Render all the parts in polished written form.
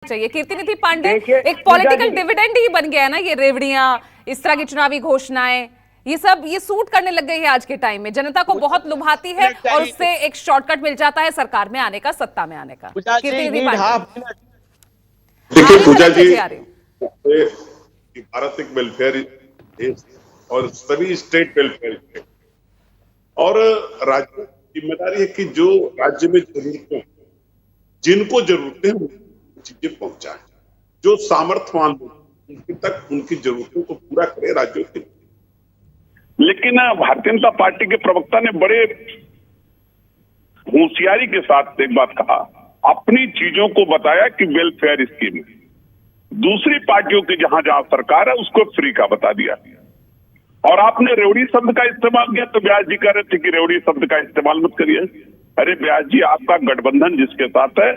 चाहिए। कीर्तिनिधि पांडे देखिए एक पॉलिटिकल डिविडेंड ही बन गया है ना, ये रेवड़ियां, इस तरह की चुनावी घोषणाएं, ये सब ये सूट करने लग गई है आज के टाइम में। जनता को बहुत लुभाती है और उससे एक शॉर्टकट मिल जाता है सरकार में आने का, सत्ता में आने का। कीर्तिनिधि पांडे, देखिए पूजा मैं जी, आ रही हूँ। भारत एक वेलफेयर देश और सभी स्टेट वेलफेयर है और राज्य की जिम्मेदारी है कि जो राज्य में जरूरतें, जिनको जरूरतें हैं चीजें पहुंचाए, जो सामर्थ्यवान हो उनके तक उनकी जरूरतों को पूरा करे राज्यों की। लेकिन भारतीय जनता पार्टी के प्रवक्ता ने बड़े होशियारी के साथ एक बात कहा, अपनी चीजों को बताया कि वेलफेयर स्कीम, दूसरी पार्टियों की जहां जहां सरकार है उसको फ्री का बता दिया। और आपने रेवड़ी शब्द का इस्तेमाल किया तो व्यास जी कह रहे थे कि रेवड़ी शब्द का इस्तेमाल मत करिए। अरे व्यास जी, आपका गठबंधन जिसके साथ है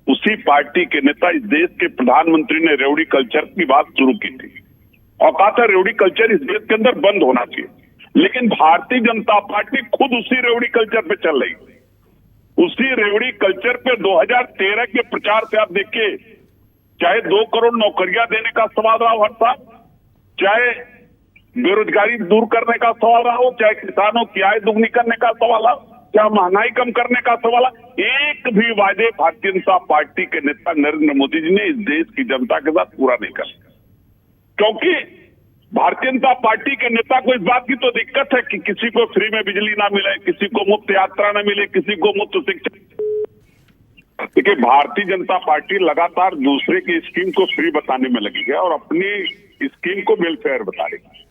उसी पार्टी के नेता इस देश के प्रधानमंत्री ने रेवड़ी कल्चर की बात शुरू की थी और कहा था रेवड़ी कल्चर इस देश के अंदर बंद होना चाहिए। लेकिन भारतीय जनता पार्टी खुद उसी रेवड़ी कल्चर पे चल रही। उसी रेवड़ी कल्चर पे 2013 के प्रचार से आप देखिए, चाहे 2 करोड़ नौकरियां देने का सवाल रहा हो हर साल, चाहे बेरोजगारी दूर करने का सवाल रहा हो, चाहे किसानों की आय दुगनी करने का सवाल हो, चाहे महंगाई कम करने का सवाल हो, एक भी वादे भारतीय जनता पार्टी के नेता नरेंद्र मोदी जी ने इस देश की जनता के साथ पूरा नहीं कर। क्योंकि भारतीय जनता पार्टी के नेता को इस बात की तो दिक्कत है कि किसी को फ्री में बिजली ना मिले, किसी को मुफ्त यात्रा न मिले, किसी को मुफ्त शिक्षा। देखिए, भारतीय जनता पार्टी लगातार दूसरे की स्कीम को फ्री बताने में लगी है और अपनी स्कीम को वेलफेयर बता रही है,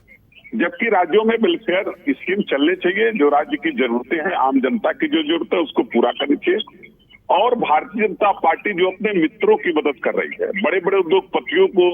जबकि राज्यों में वेलफेयर स्कीम चलने चाहिए। जो राज्य की जरूरतें हैं, आम जनता की जो जरूरत है उसको पूरा करनी चाहिए। और भारतीय जनता पार्टी जो अपने मित्रों की मदद कर रही है, बड़े बड़े उद्योगपतियों को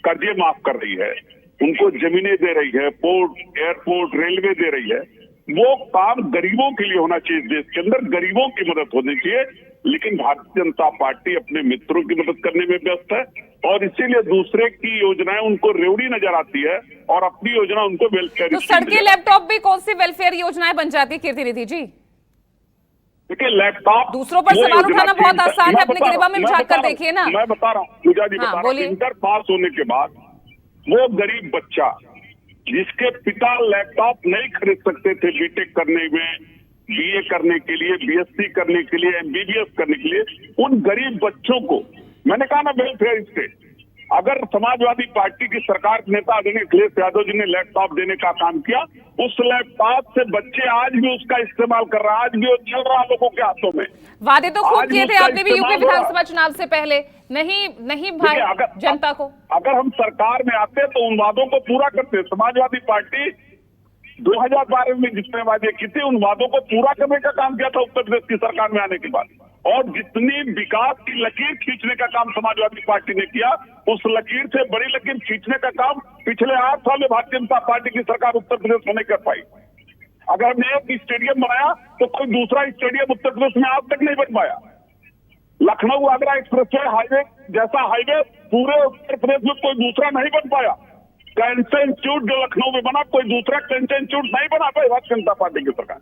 कर्जे माफ कर रही है, उनको जमीनें दे रही है, पोर्ट, एयरपोर्ट, रेलवे दे रही है, वो काम गरीबों के लिए होना चाहिए। देश के अंदर गरीबों की मदद होनी चाहिए। लेकिन भारतीय जनता पार्टी अपने मित्रों की मदद करने में व्यस्त है और इसीलिए दूसरे की योजनाएं उनको रेवड़ी नजर आती है और अपनी योजना उनको वेलफेयर। तो सड़कें, लैपटॉप भी कौन सी वेलफेयर योजनाएं बन जाती है कीर्तिनिधि जी? देखिए, लैपटॉप दूसरों पर सवाल उठाना बहुत आसान है, अपने गिरबा में झांक कर देखिए ना। मैं बता रहा हूँ पूजा जी, बता रहा हूँ, इंटर पास होने के बाद वो गरीब बच्चा जिसके पिता लैपटॉप नहीं खरीद सकते थे बीटेक करने में, बीए करने के लिए, बीएससी करने के लिए, एमबीबीएस करने के लिए, उन गरीब बच्चों को मैंने कहा ना वेलफेयर स्टेट। अगर समाजवादी पार्टी की सरकार के नेता आदरणीय अखिलेश यादव जी ने लैपटॉप देने का काम किया, उस लैपटॉप से बच्चे आज भी उसका इस्तेमाल कर रहा है, आज भी वो चल रहा लोगों के हाथों में। वादे तो खूब किए थे आपने भी यूपी विधानसभा चुनाव से पहले, नहीं भाई जनता को। अगर हम सरकार में आते तो उन वादों को पूरा करते। समाजवादी पार्टी 2012 में जितने वादे किए थे उन वादों को पूरा करने का काम किया था उत्तर प्रदेश की सरकार में आने के बाद। और जितनी विकास की लकीर खींचने का काम समाजवादी पार्टी ने किया, उस लकीर से बड़ी लकीर खींचने का काम पिछले 8 साल में भारतीय जनता पार्टी की सरकार उत्तर प्रदेश में नहीं कर पाई। अगर हमने एक स्टेडियम बनाया तो कोई दूसरा स्टेडियम उत्तर प्रदेश में आज तक नहीं बन पाया। लखनऊ आगरा एक्सप्रेसवे हाईवे जैसा हाईवे पूरे उत्तर प्रदेश में कोई दूसरा नहीं बन पाया। कैंसर इंस्टीट्यूट जो लखनऊ में बना, कोई दूसरा कैंसर इंस्टीट्यूट नहीं बना पाई भारतीय जनता पार्टी की सरकार।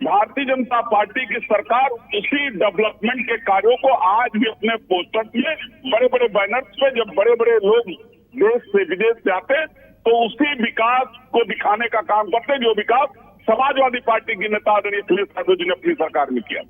भारतीय जनता पार्टी की सरकार उसी डेवलपमेंट के कार्यों को आज भी अपने पोस्टर में, बड़े बड़े बैनर्स पे, जब बड़े बड़े लोग देश से विदेश से आते हैं तो उसी विकास को दिखाने का काम करते हैं जो विकास समाजवादी पार्टी की नेता आदरणीय अखिलेश यादव जी ने अपनी सरकार में किया।